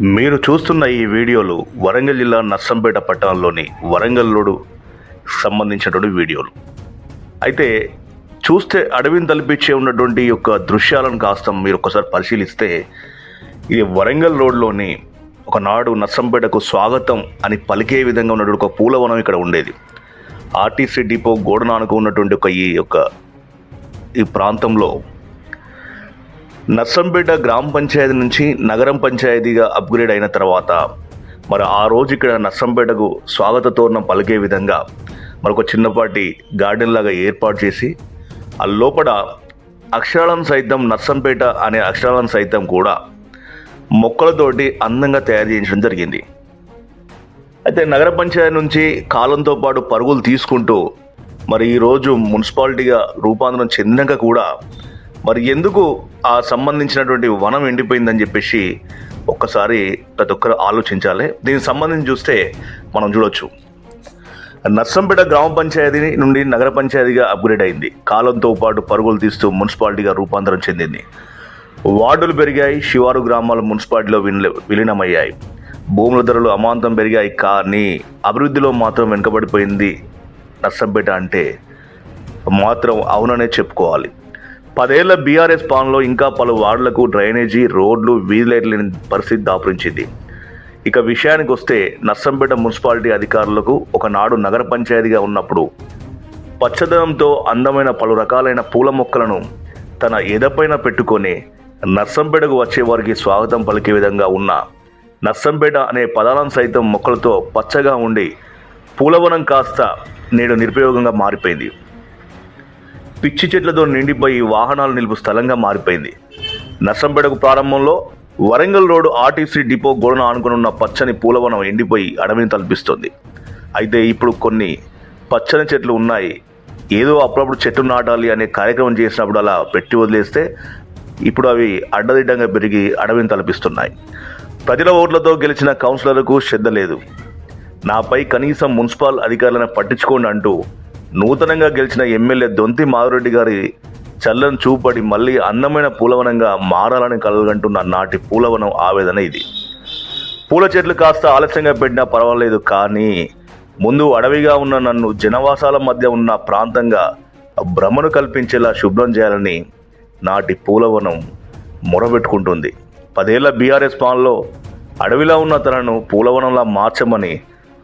మీరు చూస్తున్న ఈ వీడియోలు వరంగల్ జిల్లా నర్సంపేట పట్టణంలోని వరంగల్ రోడ్డు సంబంధించినటువంటి వీడియోలు. అయితే చూస్తే అడవిని తలపించే ఉన్నటువంటి యొక్క దృశ్యాలను కాస్త మీరు ఒకసారి పరిశీలిస్తే ఇది వరంగల్ రోడ్లోని ఒకనాడు నర్సంపేటకు స్వాగతం అని పలికే విధంగా ఉన్నటువంటి ఒక పూలవనం ఇక్కడ ఉండేది. ఆర్టీసీ డిపో గోడను ఆనుకు ఉన్నటువంటి ఈ ప్రాంతంలో నర్సంపేట గ్రామ పంచాయతీ నుంచి నగరం పంచాయతీగా అప్గ్రేడ్ అయిన తర్వాత మరి ఆ రోజు ఇక్కడ నర్సంపేటకు స్వాగత తోరణం పలికే విధంగా మరొక చిన్నపాటి గార్డెన్ లాగా ఏర్పాటు చేసి ఆ లోపల అక్షరాలను సైతం నర్సంపేట అనే అక్షరాలను సైతం కూడా మొక్కలతోటి అందంగా తయారు చేయించడం జరిగింది. అయితే నగర పంచాయతీ నుంచి కాలంతో పాటు పరుగులు తీసుకుంటూ మరి ఈరోజు మున్సిపాలిటీగా రూపాంతరం చెందినాక కూడా మరి ఎందుకు ఆ సంబంధించినటువంటి వనం ఎండిపోయిందని చెప్పేసి ఒక్కసారి ప్రతి ఒక్కరు ఆలోచించాలి. దీనికి సంబంధించి చూస్తే మనం చూడొచ్చు, నర్సంపేట గ్రామ పంచాయతీ నుండి నగర పంచాయతీగా అప్గ్రేడ్ అయింది. కాలంతో పాటు పరుగులు తీస్తూ మున్సిపాలిటీగా రూపాంతరం చెందింది. వార్డులు పెరిగాయి, శివారు గ్రామాలు మున్సిపాలిటీలో విలీనమయ్యాయి. భూముల ధరలు అమాంతం పెరిగాయి, కానీ అభివృద్ధిలో మాత్రం వెనుకబడిపోయింది నర్సంపేట అంటే మాత్రం అవుననే చెప్పుకోవాలి. 10 ఏళ్ల బీఆర్ఎస్ పాలనలో ఇంకా పలు వార్డులకు డ్రైనేజీ, రోడ్లు, వీధి లైట్లు లేని పరిస్థితి దాపురించింది. ఇక విషయానికి వస్తే నర్సంపేట మున్సిపాలిటీ అధికారులకు ఒకనాడు నగర పంచాయతీగా ఉన్నప్పుడు పచ్చదనంతో అందమైన పలు రకాలైన పూల మొక్కలను తన ఎదపైన పెట్టుకొని నర్సంపేటకు వచ్చే వారికి స్వాగతం పలికే విధంగా ఉన్న నర్సంపేట అనే పదాలను సైతం మొక్కలతో పచ్చగా ఉండి పూలవనం కాస్త నేడు నిరుపయోగంగా మారిపోయింది. పిచ్చి చెట్లతో నిండిపోయి వాహనాలు నిలుపు స్థలంగా మారిపోయింది. నర్సంపేటకు ప్రారంభంలో వరంగల్ రోడ్డు ఆర్టీసీ డిపో గోడను ఆనుకున్న పచ్చని పూలవనం ఎండిపోయి అడవిని తలపిస్తుంది. అయితే ఇప్పుడు కొన్ని పచ్చని చెట్లు ఉన్నాయి. ఏదో అప్పుడప్పుడు చెట్టు నాటాలి అనే కార్యక్రమం చేసినప్పుడు అలా పెట్టి వదిలేస్తే ఇప్పుడు అవి అడ్డదిడ్డంగా పెరిగి అడవిని తలపిస్తున్నాయి. ప్రజల ఓట్లతో గెలిచిన కౌన్సిలర్లకు శ్రద్ధ లేదు. నాపై కనీసం మున్సిపల్ అధికారులను పట్టించుకోండి అంటూ నూతనంగా గెలిచిన ఎమ్మెల్యే దొంతి మాధురెడ్డి గారి చల్లను చూపడి మళ్ళీ అందమైన పూలవనంగా మారాలని కలగంటున్న నాటి పూలవనం ఆవేదన ఇది. పూల చెట్లు కాస్త ఆలస్యంగా పెట్టినా పర్వాలేదు, కానీ ముందు అడవిగా ఉన్న నన్ను జనవాసాల మధ్య ఉన్న ప్రాంతంగా భ్రమను కల్పించేలా శుభ్రం చేయాలని నాటి పూలవనం మొరబెట్టుకుంటుంది. 10 ఏళ్ల బీఆర్ఎస్ పాలనలో అడవిలా ఉన్న తనను పూలవనంలా మార్చమని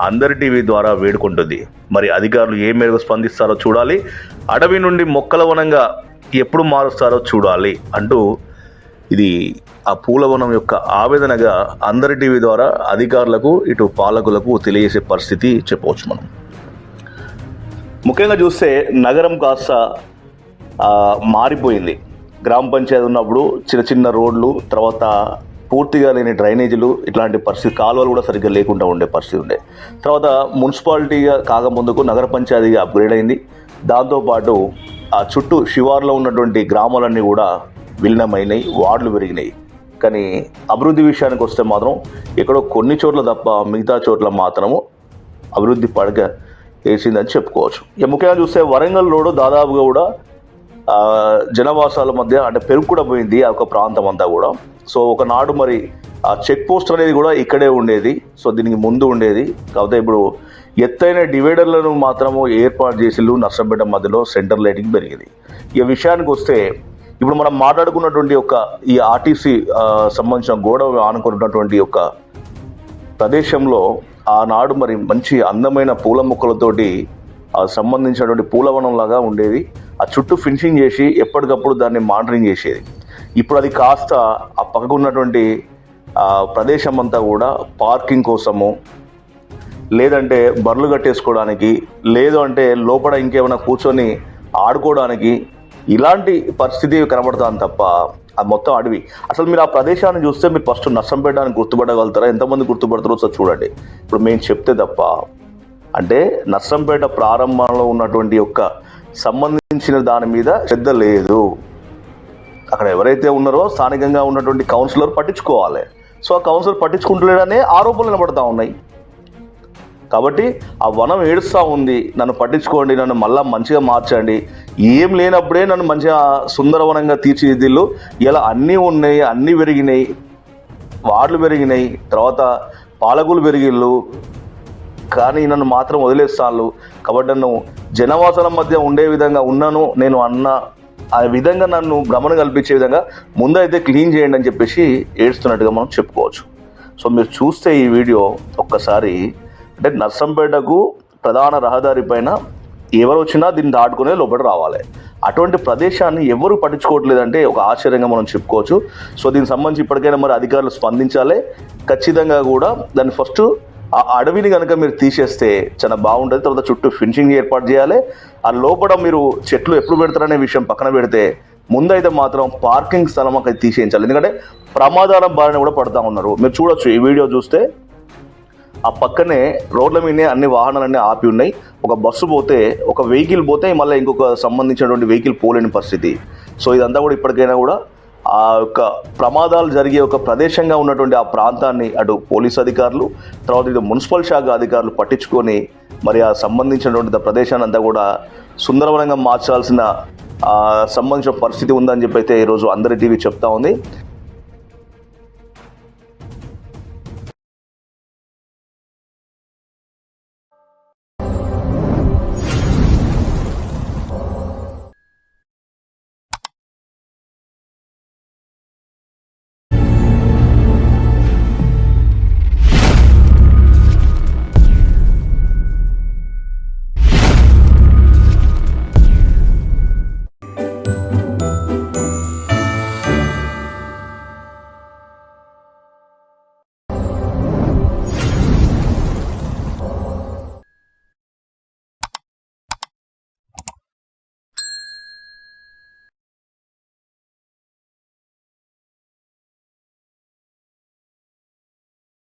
అందరి టీవీ ద్వారా వేడుకుంటుంది. మరి అధికారులు ఏ మేరకు స్పందిస్తారో చూడాలి, అడవి నుండి మొక్కల వనంగా ఎప్పుడు మారుస్తారో చూడాలి అంటూ ఇది ఆ పూలవనం యొక్క ఆవేదనగా అందరి టీవీ ద్వారా అధికారులకు ఇటు పాలకులకు తెలియజేసే పరిస్థితి చెప్పవచ్చు. మనం ముఖ్యంగా చూస్తే నగరం కాస్త మారిపోయింది. గ్రామ పంచాయతీ ఉన్నప్పుడు చిన్న చిన్న రోడ్లు, తర్వాత పూర్తిగా లేని డ్రైనేజీలు, ఇట్లాంటి పరిస్థితి, కాలువలు కూడా సరిగ్గా లేకుండా ఉండే పరిస్థితి ఉండే. తర్వాత మున్సిపాలిటీగా కాకముందుకు నగర పంచాయతీగా అప్గ్రేడ్ అయింది. దాంతోపాటు ఆ చుట్టూ శివార్లో ఉన్నటువంటి గ్రామాలన్నీ కూడా విలీనమైనాయి, వార్డులు పెరిగినాయి. కానీ అభివృద్ధి విషయానికి వస్తే మాత్రం ఎక్కడో కొన్ని చోట్ల తప్ప మిగతా చోట్ల మాత్రము అభివృద్ధి పడక వేసిందని చెప్పుకోవచ్చు. ఇక ముఖ్యంగా చూస్తే వరంగల్ రోడ్డు దాదాపుగా కూడా జనవాసాల మధ్య అంటే పెరుగు కూడా పోయింది ఆ ఒక ప్రాంతం అంతా కూడా. సో ఒకనాడు మరి ఆ చెక్ పోస్ట్ అనేది కూడా ఇక్కడే ఉండేది. సో దీనికి ముందు ఉండేది. కాకపోతే ఇప్పుడు ఎత్తైన డివైడర్లను మాత్రము ఏర్పాటు చేసిళ్ళు నర్సంపేట మధ్యలో సెంటర్ లైటింగ్ పెరిగింది. ఈ విషయానికి వస్తే ఇప్పుడు మనం మాట్లాడుకున్నటువంటి ఈ ఆర్టీసీ సంబంధించిన గోడ ఆనుకున్నటువంటి ప్రదేశంలో ఆనాడు మరి మంచి అందమైన పూల మొక్కలతోటి సంబంధించినటువంటి పూలవనం లాగా ఉండేది. ఆ చుట్టూ ఫినిషింగ్ చేసి ఎప్పటికప్పుడు దాన్ని మానిటరింగ్ చేసేది. ఇప్పుడు అది కాస్త ఆ పక్కకు ఉన్నటువంటి ప్రదేశం అంతా కూడా పార్కింగ్ కోసము, లేదంటే బర్రెలు కట్టేసుకోవడానికి, లేదు అంటే లోపల ఇంకేమైనా కూర్చొని ఆడుకోవడానికి, ఇలాంటి పరిస్థితి కనబడుతుంది తప్ప అది మొత్తం అడవి. అసలు మీరు ఆ ప్రదేశాన్ని చూస్తే మీరు ఫస్ట్ నర్సంపేటని గుర్తుపట్టగలుగుతారా? ఎంతమంది గుర్తుపడతారో సార్ చూడండి. ఇప్పుడు మేము చెప్తే తప్ప అంటే నర్సంపేట ప్రారంభంలో ఉన్నటువంటి సంబంధించిన దాని మీద శ్రద్ధ లేదు. అక్కడ ఎవరైతే ఉన్నారో స్థానికంగా ఉన్నటువంటి కౌన్సిలర్ పట్టించుకోవాలి. సో ఆ కౌన్సిలర్ పట్టించుకుంటలేడనే ఆరోపణలు నిలబడతా ఉన్నాయి. కాబట్టి ఆ వనం ఏడుస్తూ ఉంది, నన్ను పట్టించుకోండి, నన్ను మళ్ళీ మంచిగా మార్చండి. ఏం లేనప్పుడే నన్ను మంచిగా సుందరవనంగా తీర్చిదిద్దిల్లు. ఇలా అన్నీ ఉన్నాయి, అన్నీ పెరిగినాయి, వార్డులు పెరిగినాయి, తర్వాత పాలకులు పెరిగిళ్ళు, కానీ నన్ను మాత్రం వదిలేస్తాను కాబట్టి నన్ను జనవాసాల మధ్య ఉండే విధంగా ఉన్నాను నేను అన్న ఆ విధంగా నన్ను భ్రమణ కల్పించే విధంగా ముందైతే క్లీన్ చేయండి అని చెప్పేసి ఏడుస్తున్నట్టుగా మనం చెప్పుకోవచ్చు. సో మీరు చూస్తే ఈ వీడియో ఒక్కసారి, అంటే నర్సంపేటకు ప్రధాన రహదారి పైన ఎవరు వచ్చినా దీన్ని దాటుకునే లోపల రావాలి. అటువంటి ప్రదేశాన్ని ఎవరు పట్టించుకోవట్లేదంటే ఒక ఆశ్చర్యంగా మనం చెప్పుకోవచ్చు. సో దీనికి సంబంధించి ఇప్పటికైనా మరి అధికారులు స్పందించాలి. ఖచ్చితంగా కూడా దాన్ని ఫస్ట్ ఆ అడవిని కనుక మీరు తీసేస్తే చాలా బాగుంటుంది. తర్వాత చుట్టూ ఫినిషింగ్ ఏర్పాటు చేయాలి. ఆ లోపల మీరు చెట్లు ఎప్పుడు పెడతారనే విషయం పక్కన పెడితే ముందైతే మాత్రం పార్కింగ్ స్థలం అక్కడ తీసేయించాలి. ఎందుకంటే ప్రమాదాల బారిన కూడా పడుతూ ఉన్నారు. మీరు చూడొచ్చు ఈ వీడియో చూస్తే, ఆ పక్కనే రోడ్ల మీదనే అన్ని వాహనాలన్నీ ఆపి ఉన్నాయి. ఒక బస్సు పోతే, ఒక వెహికల్ పోతే మళ్ళీ ఇంకొక సంబంధించినటువంటి వెహికల్ పోలేని పరిస్థితి. సో ఇదంతా కూడా ఇప్పటికైనా కూడా ఆ యొక్క ప్రమాదాలు జరిగే ఒక ప్రదేశంగా ఉన్నటువంటి ఆ ప్రాంతాన్ని అటు పోలీస్ అధికారులు, తర్వాత ఇటు మున్సిపల్ శాఖ అధికారులు పట్టించుకొని మరి ఆ సంబంధించినటువంటి ప్రదేశాన్ని అంతా కూడా సుందరవనంగా మార్చాల్సిన సంబంధించిన పరిస్థితి ఉందని చెప్పి అయితే ఈరోజు అందరి టీవీ చెప్తా ఉంది.